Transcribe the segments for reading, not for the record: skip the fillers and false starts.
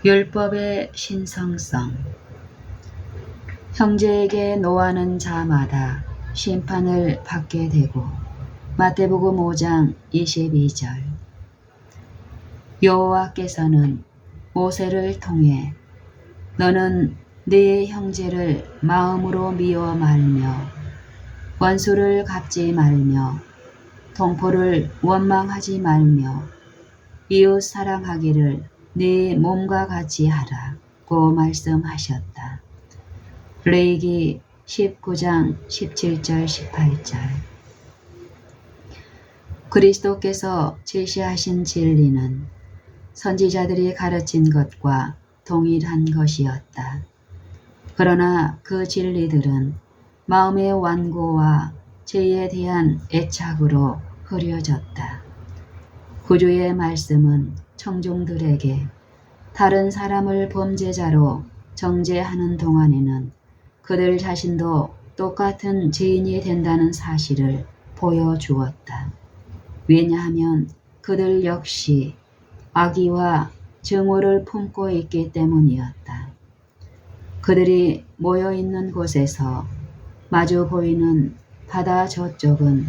율법의 신성성. 형제에게 노하는 자마다 심판을 받게 되고. 마태복음 5장 22절. 여호와께서는 모세를 통해 너는 네 형제를 마음으로 미워 말며 원수를 갚지 말며 동포를 원망하지 말며 이웃 사랑하기를 네 몸과 같이 하라고 말씀하셨다. 레위기 19장 17절 18절. 그리스도께서 제시하신 진리는 선지자들이 가르친 것과 동일한 것이었다. 그러나 그 진리들은 마음의 완고와 죄에 대한 애착으로 흐려졌다. 구주의 말씀은 청중들에게 다른 사람을 범죄자로 정죄하는 동안에는 그들 자신도 똑같은 죄인이 된다는 사실을 보여주었다. 왜냐하면 그들 역시 악의와 증오를 품고 있기 때문이었다. 그들이 모여있는 곳에서 마주 보이는 바다 저쪽은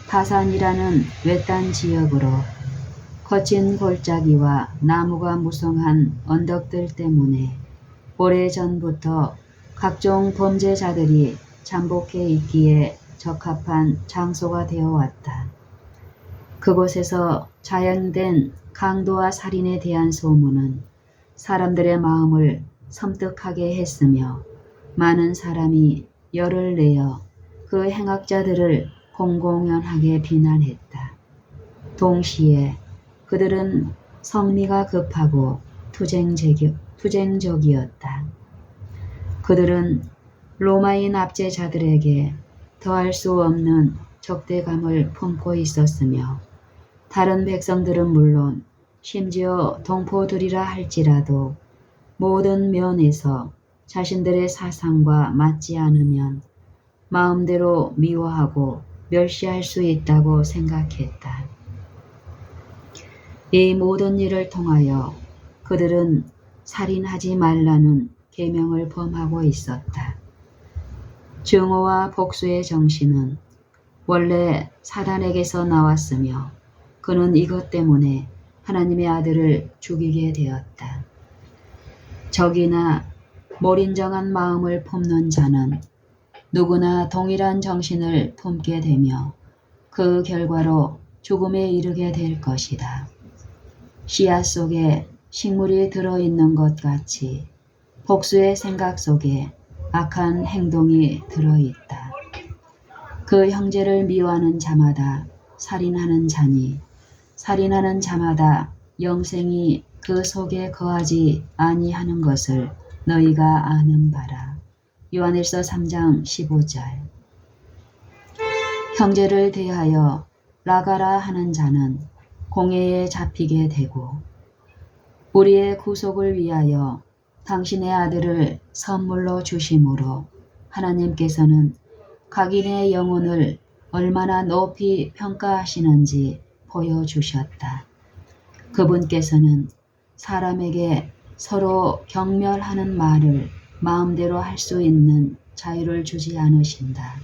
바산이라는 외딴 지역으로 거친 골짜기와 나무가 무성한 언덕들 때문에 오래전부터 각종 범죄자들이 잠복해 있기에 적합한 장소가 되어 왔다. 그곳에서 자연된 강도와 살인에 대한 소문은 사람들의 마음을 섬뜩하게 했으며 많은 사람이 열을 내어 그 행악자들을 공공연하게 비난했다. 동시에 그들은 성미가 급하고 투쟁적이었다. 그들은 로마인 압제자들에게 더할 수 없는 적대감을 품고 있었으며 다른 백성들은 물론 심지어 동포들이라 할지라도 모든 면에서 자신들의 사상과 맞지 않으면 마음대로 미워하고 멸시할 수 있다고 생각했다. 이 모든 일을 통하여 그들은 살인하지 말라는 계명을 범하고 있었다. 증오와 복수의 정신은 원래 사단에게서 나왔으며 그는 이것 때문에 하나님의 아들을 죽이게 되었다. 적이나 몰인정한 마음을 품는 자는 누구나 동일한 정신을 품게 되며 그 결과로 죽음에 이르게 될 것이다. 씨앗 속에 식물이 들어있는 것 같이 복수의 생각 속에 악한 행동이 들어있다. 그 형제를 미워하는 자마다 살인하는 자니 살인하는 자마다 영생이 그 속에 거하지 아니하는 것을 너희가 아는 바라. 요한일서 3장 15절. 형제를 대하여 라가라 하는 자는 공회에 잡히게 되고 우리의 구속을 위하여 당신의 아들을 선물로 주심으로 하나님께서는 각인의 영혼을 얼마나 높이 평가하시는지 보여주셨다. 그분께서는 사람에게 서로 경멸하는 말을 마음대로 할 수 있는 자유를 주지 않으신다.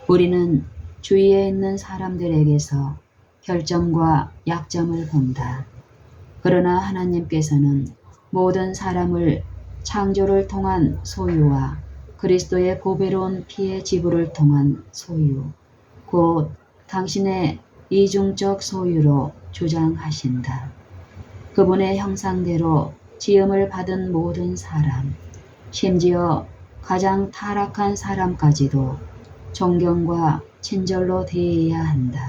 우리는 주위에 있는 사람들에게서 결점과 약점을 본다. 그러나 하나님께서는 모든 사람을 창조를 통한 소유와 그리스도의 보배로운 피의 지불을 통한 소유, 곧 당신의 이중적 소유로 주장하신다. 그분의 형상대로 지음을 받은 모든 사람, 심지어 가장 타락한 사람까지도 존경과 친절로 대해야 한다.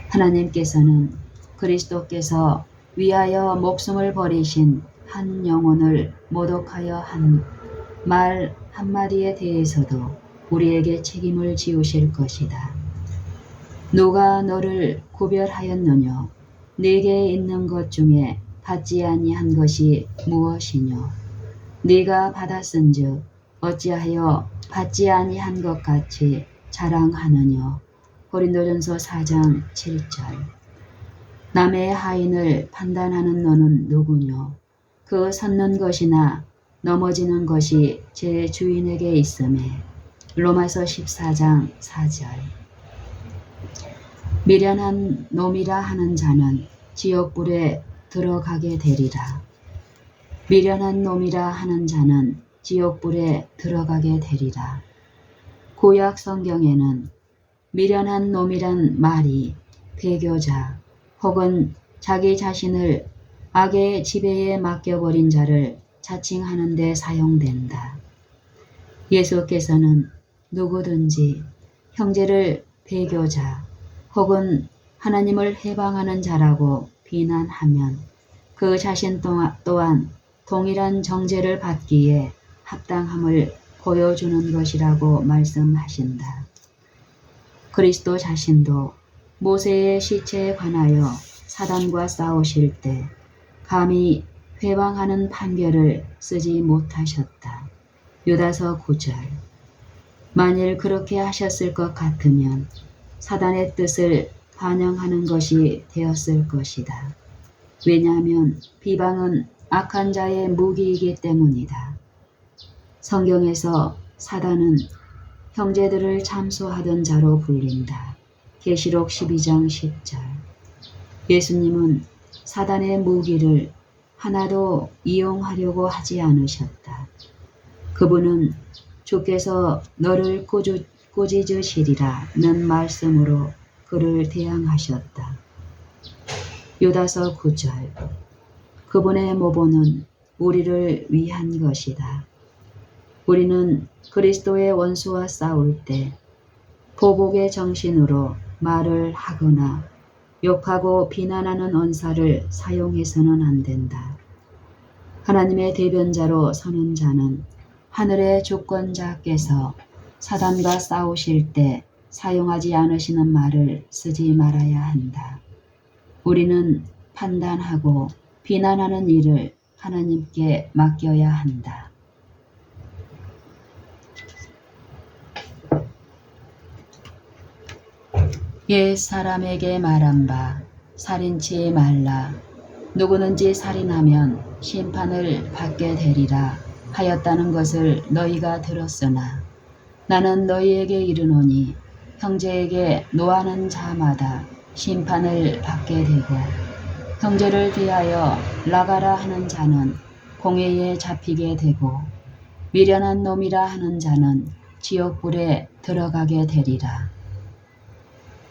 하나님께서는 그리스도께서 위하여 목숨을 버리신 한 영혼을 모독하여 한 말 한마디에 대해서도 우리에게 책임을 지우실 것이다. 누가 너를 구별하였느뇨? 네게 있는 것 중에 받지 아니한 것이 무엇이뇨? 네가 받았은즉 어찌하여 받지 아니한 것 같이 자랑하느뇨? 고린도전서 4장 7절. 남의 하인을 판단하는 너는 누구뇨? 그 섰는 것이나 넘어지는 것이 제 주인에게 있음에. 로마서 14장 4절. 미련한 놈이라 하는 자는 지옥불에 들어가게 되리라. 미련한 놈이라 하는 자는 지옥불에 들어가게 되리라. 구약 성경에는 미련한 놈이란 말이 배교자 혹은 자기 자신을 악의 지배에 맡겨버린 자를 자칭하는 데 사용된다. 예수께서는 누구든지 형제를 배교자 혹은 하나님을 해방하는 자라고 비난하면 그 자신 또한 동일한 정죄를 받기에 합당함을 보여주는 것이라고 말씀하신다. 그리스도 자신도 모세의 시체에 관하여 사단과 싸우실 때 감히 회방하는 판결을 쓰지 못하셨다. 유다서 9절. 만일 그렇게 하셨을 것 같으면 사단의 뜻을 반영하는 것이 되었을 것이다. 왜냐하면 비방은 악한 자의 무기이기 때문이다. 성경에서 사단은 형제들을 참소하던 자로 불린다. 계시록 12장 10절. 예수님은 사단의 무기를 하나도 이용하려고 하지 않으셨다. 그분은 주께서 너를 꾸짖으시리라는 말씀으로 그를 대항하셨다. 유다서 9절. 그분의 모본은 우리를 위한 것이다. 우리는 그리스도의 원수와 싸울 때 보복의 정신으로 말을 하거나 욕하고 비난하는 언사를 사용해서는 안 된다. 하나님의 대변자로 서는 자는 하늘의 주권자께서 사단과 싸우실 때 사용하지 않으시는 말을 쓰지 말아야 한다. 우리는 판단하고 비난하는 일을 하나님께 맡겨야 한다. 옛 사람에게 말한 바 살인치 말라. 누구든지 살인하면 심판을 받게 되리라 하였다는 것을 너희가 들었으나 나는 너희에게 이르노니 형제에게 노하는 자마다 심판을 받게 되고 형제를 대하여 나가라 하는 자는 공회에 잡히게 되고 미련한 놈이라 하는 자는 지옥불에 들어가게 되리라.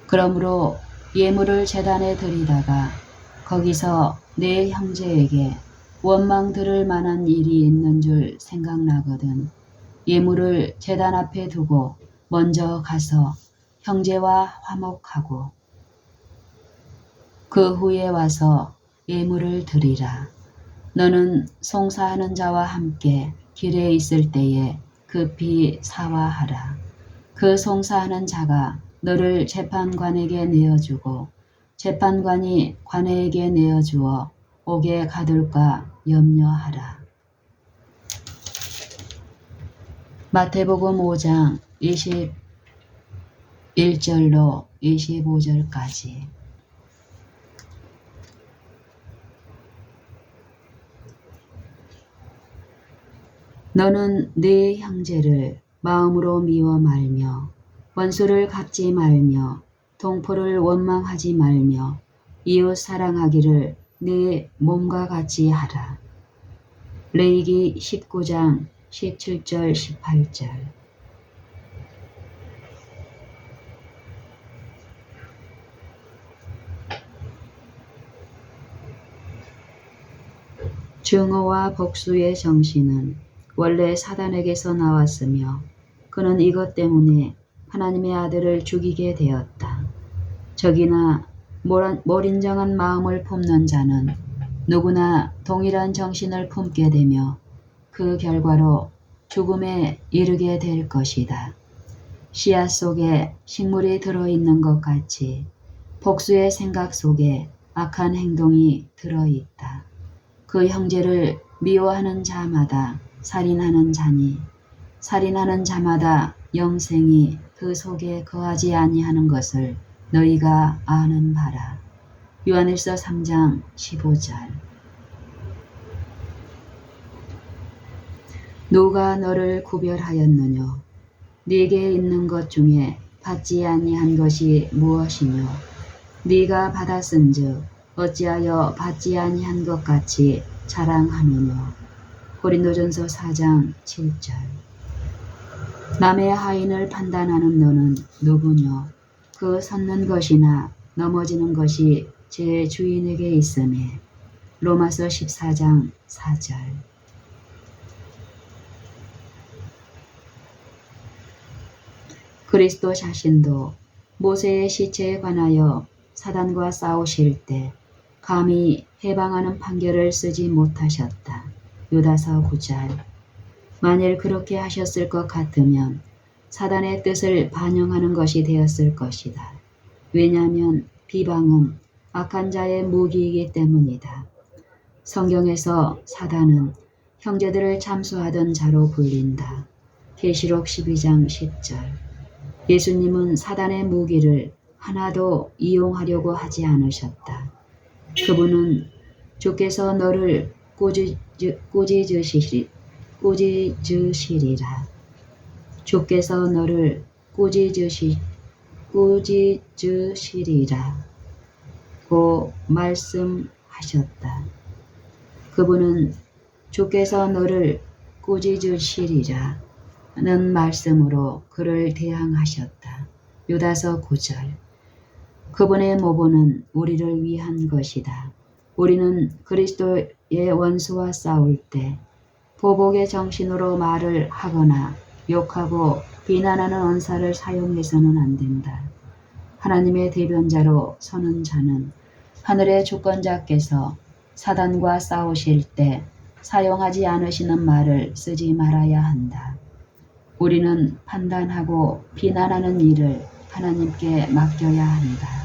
그러므로 예물을 제단에 드리다가 거기서 내 형제에게 원망 들을 만한 일이 있는 줄 생각나거든 예물을 제단 앞에 두고 먼저 가서 형제와 화목하고 그 후에 와서 예물을 드리라. 너는 송사하는 자와 함께 길에 있을 때에 급히 사화하라. 그 송사하는 자가 너를 재판관에게 내어주고 재판관이 관에게 내어주어 옥에 가둘까 염려하라. 마태복음 5장 21절로 25절까지. 너는 네 형제를 마음으로 미워 말며 원수를 갚지 말며 동포를 원망하지 말며 이웃 사랑하기를 네 몸과 같이 하라. 레위기 19장 17절 18절. 증오와 복수의 정신은 원래 사단에게서 나왔으며 그는 이것 때문에 하나님의 아들을 죽이게 되었다. 적이나 몰인정한 마음을 품는 자는 누구나 동일한 정신을 품게 되며 그 결과로 죽음에 이르게 될 것이다. 씨앗 속에 식물이 들어있는 것 같이 복수의 생각 속에 악한 행동이 들어있다. 그 형제를 미워하는 자마다 살인하는 자니 살인하는 자마다 영생이 그 속에 거하지 아니하는 것을 너희가 아는 바라. 요한일서 3장 15절. 누가 너를 구별하였느뇨? 네게 있는 것 중에 받지 아니한 것이 무엇이뇨? 네가 받았은즉 어찌하여 받지 아니한 것 같이 자랑하느뇨? 고린도전서 4장 7절. 남의 하인을 판단하는 너는 누구뇨? 그 섰는 것이나 넘어지는 것이 제 주인에게 있음에. 로마서 14장 4절. 그리스도 자신도 모세의 시체에 관하여 사단과 싸우실 때 감히 해방하는 판결을 쓰지 못하셨다. 유다서 9절. 만일 그렇게 하셨을 것 같으면 사단의 뜻을 반영하는 것이 되었을 것이다. 왜냐하면 비방은 악한 자의 무기이기 때문이다. 성경에서 사단은 형제들을 참수하던 자로 불린다. 계시록 12장 10절. 예수님은 사단의 무기를 하나도 이용하려고 하지 않으셨다. 그분은 주께서 너를 꾸짖으시리라. 주께서 너를 꾸짖으시리라고 말씀하셨다. 그분은 주께서 너를 꾸짖으시리라는 말씀으로 그를 대항하셨다. 유다서 9절. 그분의 모본은 우리를 위한 것이다. 우리는 그리스도의 원수와 싸울 때 보복의 정신으로 말을 하거나 욕하고 비난하는 언사를 사용해서는 안 된다. 하나님의 대변자로 서는 자는 하늘의 주권자께서 사단과 싸우실 때 사용하지 않으시는 말을 쓰지 말아야 한다. 우리는 판단하고 비난하는 일을 하나님께 맡겨야 한다.